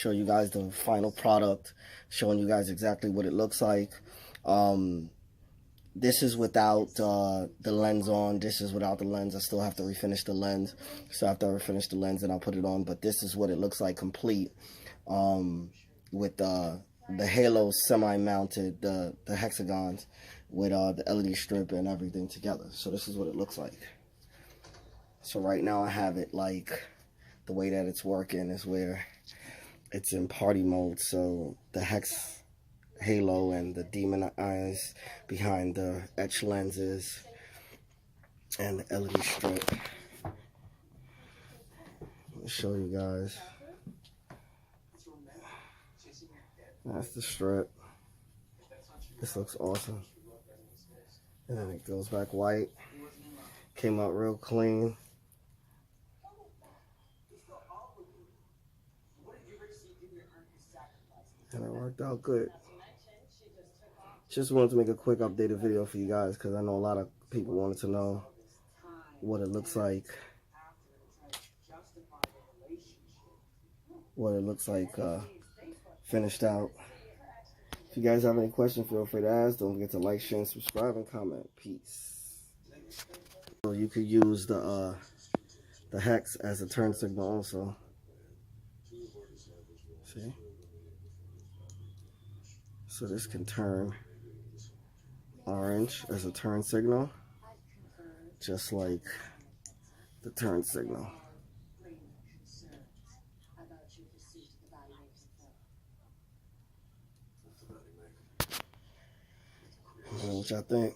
show you guys the final product, showing you guys exactly what it looks like. This is without the lens on. This is without the lens. I still have to refinish the lens. So after I refinish the lens, then I'll put it on. But this is what it looks like complete, with the halo semi-mounted, the hexagons with the LED strip and everything together. So this is what it looks like. So right now I have it like the way that it's working is where it's in party mode. So the hex halo and the demon eyes behind the etch lenses and the LED strip. Let me show you guys. That's the strip. This looks awesome. And then it goes back white. Came out real clean. And it worked out good. Just wanted to make a quick updated video for you guys because I know a lot of people wanted to know what it looks like. What it looks like finished out. If you guys have any questions, feel free to ask. Don't forget to like, share, and subscribe, and comment. Peace. So you could use the hex as a turn signal also. See? So this can turn orange as a turn signal, just like the turn signal. What y'all think?